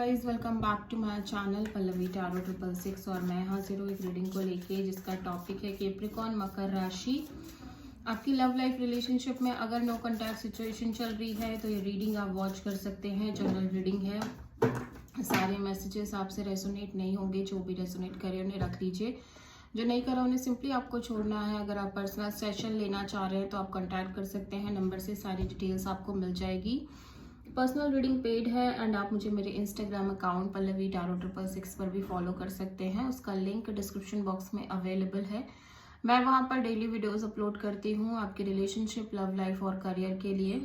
Guys, welcome back to my channel Pallavi tarot 666 और मैं हाजिर हूँ एक रीडिंग को लेके जिसका टॉपिक है कैप्रिकॉर्न मकर राशि। आपकी लव लाइफ रिलेशनशिप में अगर नो कॉन्टैक्ट सिचुएशन चल रही है तो ये रीडिंग आप वॉच कर सकते हैं। जनरल रीडिंग है, सारे मैसेजेस आपसे रेजोनेट नहीं होंगे। जो भी रेजोनेट करे उन्हें रख लीजिए, जो नहीं करा उन्हें सिंपली आपको छोड़ना है। अगर आप पर्सनल सेशन लेना चाह रहे हैं तो आप कॉन्टैक्ट कर सकते हैं, नंबर से सारी डिटेल्स आपको मिल जाएगी। पर्सनल रीडिंग पेड है एंड आप मुझे मेरे इंस्टाग्राम अकाउंट पल्लवी टैरो 666 पर भी फॉलो कर सकते हैं। उसका लिंक डिस्क्रिप्शन बॉक्स में अवेलेबल है। मैं वहां पर डेली वीडियोस अपलोड करती हूँ आपकी रिलेशनशिप, लव लाइफ और करियर के लिए।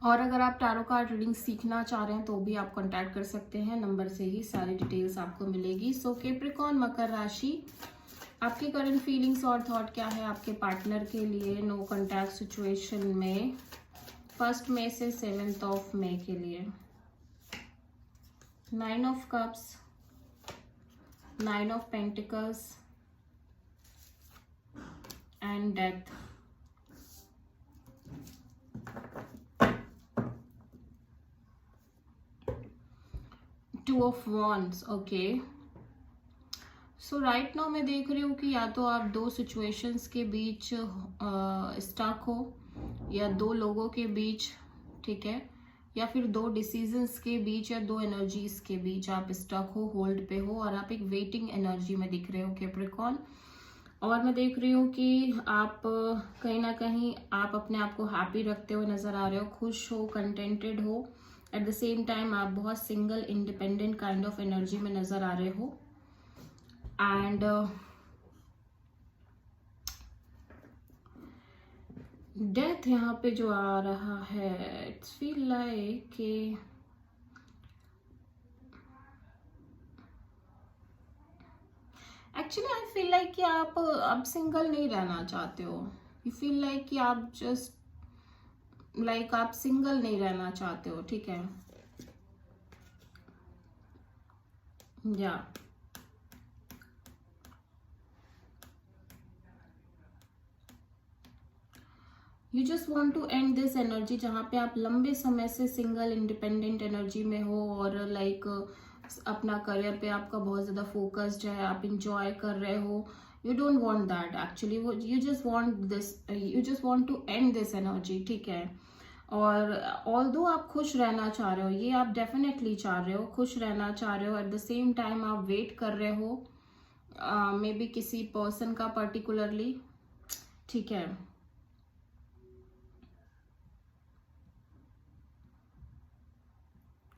और अगर आप टैरो कार्ड रीडिंग सीखना चाह रहे हैं तो भी आप कॉन्टैक्ट कर सकते हैं, नंबर से ही सारी डिटेल्स आपको मिलेगी। सो कैप्रिकॉर्न मकर राशि, आपके करंट फीलिंग्स और थॉट क्या है आपके पार्टनर के लिए नो कॉन्टैक्ट सिचुएशन में 1 मई से 7 मई के लिए। 9 of cups, 9 of pentacles and death. Two of wands. Okay, so right now मैं देख रही हूँ कि या तो आप दो सिचुएशंस के बीच स्टक हो, या दो लोगों के बीच, ठीक है, या फिर दो डिसीजंस के बीच, या दो एनर्जीज के बीच आप स्टक हो, होल्ड पे हो और आप एक वेटिंग एनर्जी में दिख रहे हो कैप्रिकॉर्न। और मैं देख रही हूँ कि आप कहीं ना कहीं आप अपने आप को हैप्पी रखते हुए नजर आ रहे हो, खुश हो, कंटेंटेड हो। एट द सेम टाइम आप बहुत single independent kind of energy में नजर आ रहे हो। एंड डेथ यहाँ पे जो आ रहा है, इट्स फील लाइक कि एक्चुअली आई फील लाइक कि आप अब सिंगल नहीं रहना चाहते हो। यू फील लाइक कि आप जस्ट लाइक आप सिंगल नहीं रहना चाहते हो, ठीक है। या you just want to end this energy जहाँ पे आप लंबे समय से सिंगल इंडिपेंडेंट एनर्जी में हो और लाइक अपना करियर पे आपका बहुत ज़्यादा फोकस्ड है, आप इंजॉय कर रहे हो। You don't want that actually, वो you just want this, you just want to end this energy, ठीक है। और ऑल्दो आप खुश रहना चाह रहे हो, ये आप डेफिनेटली चाह रहे हो, खुश रहना चाह रहे हो। एट द सेम टाइम आप वेट कर रहे हो मे बी किसी पर्सन का पर्टिकुलरली, ठीक है।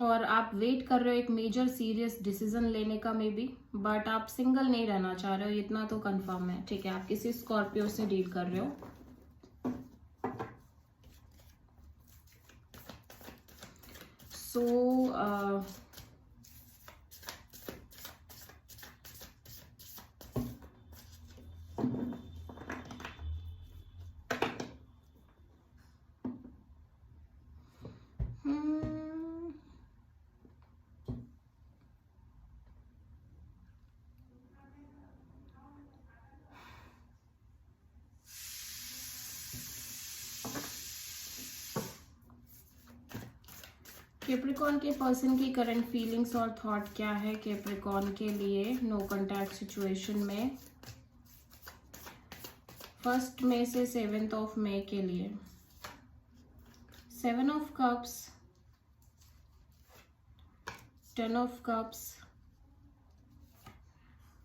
और आप वेट कर रहे हो एक मेजर सीरियस डिसीजन लेने का मे बी, बट आप सिंगल नहीं रहना चाह रहे हो, इतना तो कंफर्म है, ठीक है। आप किसी स्कॉर्पियो से डील कर रहे हो। सो कैप्रिकॉर्न के पर्सन की करंट फीलिंग्स और थॉट क्या है कैप्रिकॉर्न के लिए नो कॉन्टैक्ट सिचुएशन में 1 मई से 7 मई के लिए। 7 of cups, 10 of cups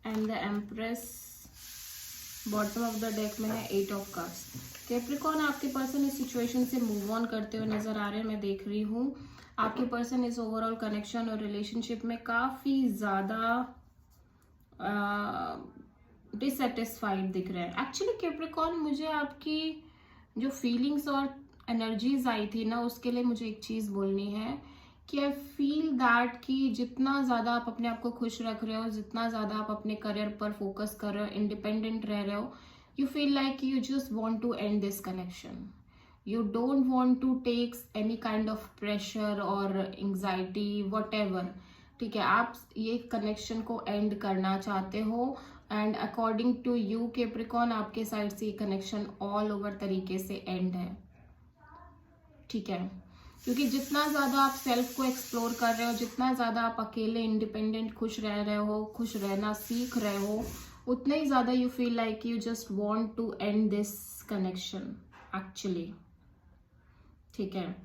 and the empress. Bottom of the deck में है 8 ऑफ कप्स। कैप्रिकॉर्न आपके पर्सन इस सिचुएशन से मूव ऑन करते हुए नजर आ रहे हैं। मैं देख रही हूँ आपके पर्सन इस ओवरऑल कनेक्शन और रिलेशनशिप में काफी ज्यादा डिससेटिस्फाइड दिख रहे हैं। एक्चुअली कैप्रिकॉर्न, मुझे आपकी जो फीलिंग्स और एनर्जीज आई थी ना, उसके लिए मुझे एक चीज बोलनी है कि आई फील दैट कि जितना ज़्यादा आप अपने आप को खुश रख रहे हो, जितना ज़्यादा आप अपने करियर पर फोकस कर रहे हो, इंडिपेंडेंट रह रहे हो, you feel like you just want to end this connection. You don't want to take any kind of pressure और एंग्जाइटी वॉटेवर, ठीक है। आप ये कनेक्शन को एंड करना चाहते हो and according to you Capricorn, आपके साइड से ये कनेक्शन ऑल ओवर तरीके से एंड है, ठीक है। क्योंकि जितना ज़्यादा आप सेल्फ को एक्सप्लोर कर रहे हो, जितना ज़्यादा आप अकेले इंडिपेंडेंट खुश रह रहे हो, खुश रहना सीख रहे हो, उतने ही ज़्यादा you feel like you just want to end this connection actually, ठीक है।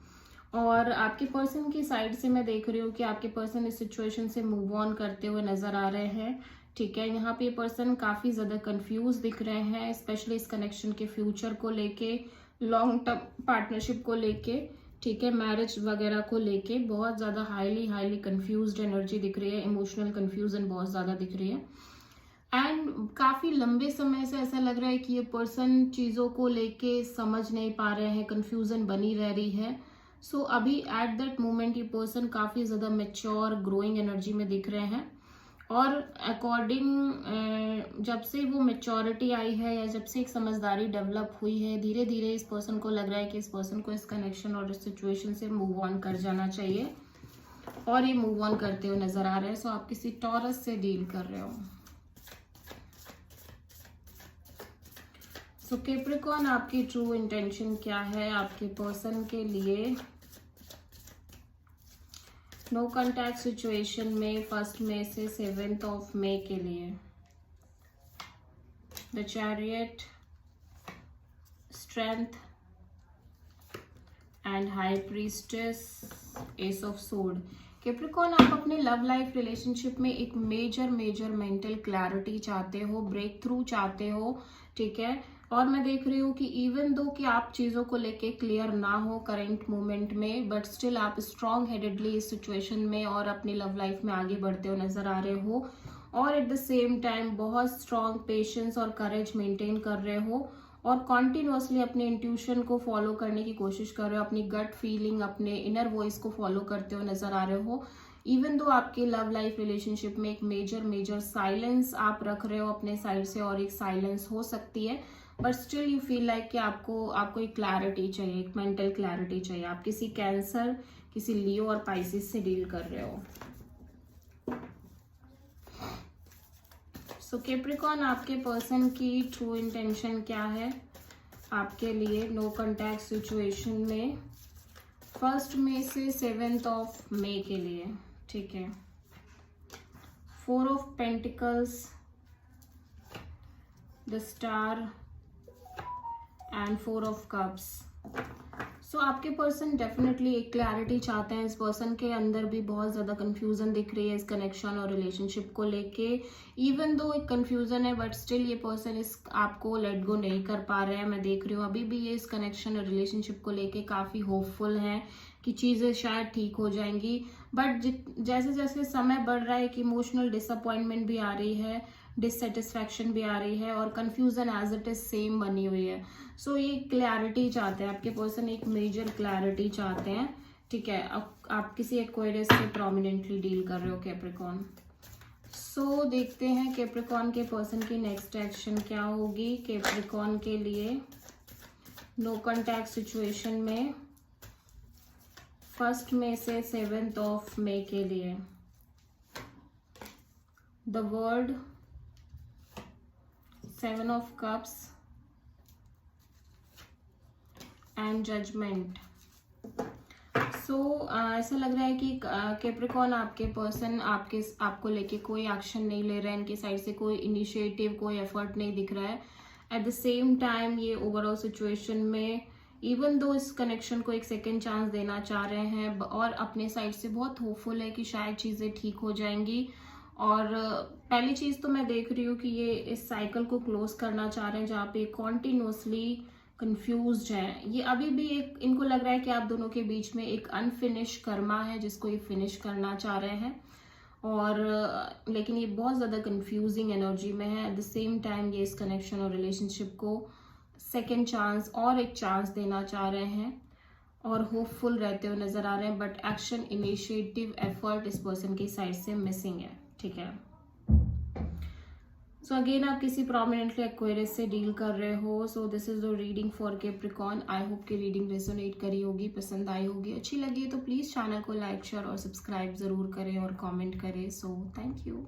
और आपके पर्सन की साइड से मैं देख रही हूँ कि आपके पर्सन इस सिचुएशन से मूव ऑन करते हुए नजर आ रहे हैं, ठीक है। यहाँ पे पर्सन काफ़ी ज़्यादा कंफ्यूज दिख रहे हैं, स्पेशली इस कनेक्शन के फ्यूचर को लेके, लॉन्ग टर्म पार्टनरशिप को लेके, ठीक है, मैरिज वगैरह को लेके बहुत ज़्यादा हाईली कंफ्यूज्ड एनर्जी दिख रही है, इमोशनल कंफ्यूजन बहुत ज़्यादा दिख रही है। एंड काफ़ी लंबे समय से ऐसा लग रहा है कि ये पर्सन चीज़ों को लेके समझ नहीं पा रहे हैं, कंफ्यूजन बनी रह रही है। सो अभी एट दैट मोमेंट ये पर्सन काफ़ी ज़्यादा मेच्योर ग्रोइंग एनर्जी में दिख रहे हैं, और अकॉर्डिंग जब से वो मेच्योरिटी आई है या जब से एक समझदारी डेवलप हुई है, धीरे धीरे इस पर्सन को लग रहा है कि इस पर्सन को इस कनेक्शन और इस सिचुएशन से मूव ऑन कर जाना चाहिए, और ये मूव ऑन करते हुए नजर आ रहे हैं। सो आप किसी टॉरस से डील कर रहे हो। सो कैप्रिकॉर्न, आपकी ट्रू इंटेंशन क्या है आपके पर्सन के लिए नो कॉन्टैक्ट सिचुएशन में 1 मई से 7 मई के लिए? The chariot, strength and high priestess, S of sword. Capricorn, आप अपने लव लाइफ रिलेशनशिप में एक मेजर मेंटल क्लैरिटी चाहते हो, ब्रेक थ्रू चाहते हो, ठीक है। और मैं देख रही हूँ कि इवन दो कि आप चीज़ों को लेके क्लियर ना हो करेंट मोमेंट में, बट स्टिल आप स्ट्रॉन्ग हेडेडली इस सिचुएशन में और अपनी लव लाइफ में आगे बढ़ते हो नजर आ रहे हो, और एट द सेम टाइम बहुत स्ट्रॉन्ग पेशेंस और करेज मेंटेन कर रहे हो, और कॉन्टिन्यूसली अपने इंट्यूशन को फॉलो करने की कोशिश कर रहे हो, अपनी गट फीलिंग, अपने इनर वॉइस को फॉलो करते हुए नजर आ रहे हो। इवन दो आपके लव लाइफ रिलेशनशिप में एक मेजर साइलेंस आप रख रहे हो अपने साइड से, और एक साइलेंस हो सकती है, but still you feel like कि आपको एक क्लैरिटी चाहिए, एक मेंटल क्लैरिटी चाहिए। आप किसी कैंसर, किसी लियो और पाइसिस से डील कर रहे हो। सो कैप्रिकॉर्न, आपके पर्सन की ट्रू इंटेंशन क्या है आपके लिए नो कॉन्टैक्ट सिचुएशन में 1 मई से 7 मई के लिए, ठीक है। 4 of pentacles, the star and 4 of cups. So आपके पर्सन डेफिनेटली एक क्लैरिटी चाहते हैं। इस पर्सन के अंदर भी बहुत ज़्यादा कंफ्यूजन दिख रही है इस कनेक्शन और रिलेशनशिप को लेके। इवन दो एक कंफ्यूजन है, बट स्टिल ये पर्सन इस आपको लेट गो नहीं कर पा रहे हैं। मैं देख रही हूँ अभी भी ये इस कनेक्शन और रिलेशनशिप को लेके काफ़ी होपफुल हैं कि चीज़ें शायद ठीक हो जाएंगी, बट जैसे जैसे समय बढ़ रहा है एक इमोशनल डिसअपॉइंटमेंट भी आ रही है, डिससेटिस्फैक्शन भी आ रही है, और confusion as it is same बनी हुई है। सो ये क्लैरिटी चाहते हैं आपके पर्सन, एक मेजर क्लैरिटी चाहते हैं, ठीक है। आप किसी एक्वेरियस से प्रोमिनेंटली डील कर रहे हो कैप्रिकॉर्न। सो देखते हैं कैप्रिकॉर्न के पर्सन की नेक्स्ट एक्शन क्या होगी कैप्रिकॉर्न के लिए नो कॉन्टैक्ट सिचुएशन में 1 मई से 7 मई के लिए। The world, 7 of cups and judgement. So ऐसा लग रहा है कि कैप्रिकॉर्न आपके पर्सन आपको लेके कोई एक्शन नहीं ले रहे हैं, इनके साइड से कोई इनिशिएटिव, कोई एफर्ट नहीं दिख रहा है। एट द सेम टाइम ये ओवरऑल सिचुएशन में इवन दो इस कनेक्शन को एक सेकेंड चांस देना चाह रहे हैं, और अपने साइड से बहुत होपफुल है कि शायद चीज़ें ठीक हो जाएंगी। और पहली चीज़ तो मैं देख रही हूँ कि ये इस साइकिल को क्लोज करना चाह रहे हैं जहाँ पे कॉन्टिन्यूसली कंफ्यूज्ड है। ये अभी भी एक इनको लग रहा है कि आप दोनों के बीच में एक अनफिनिश कर्मा है जिसको ये फिनिश करना चाह रहे हैं, और लेकिन ये बहुत ज़्यादा कंफ्यूजिंग एनर्जी में है। एट द सेम टाइम ये इस कनेक्शन और रिलेशनशिप को सेकेंड चांस और एक चांस देना चाह रहे हैं, और होपफुल रहते हुए नजर आ रहे हैं, बट एक्शन, इनिशिएटिव, एफर्ट इस पर्सन की साइड से मिसिंग है, ठीक है। सो अगेन आप किसी प्रोमिनेंटली एक्वेरियस से डील कर रहे हो। So this is the reading for Capricorn. I hope कि रीडिंग रेजोनेट करी होगी, पसंद आई होगी, अच्छी लगी तो प्लीज़ चैनल को लाइक, शेयर और सब्सक्राइब ज़रूर करें और कमेंट करें। So thank you.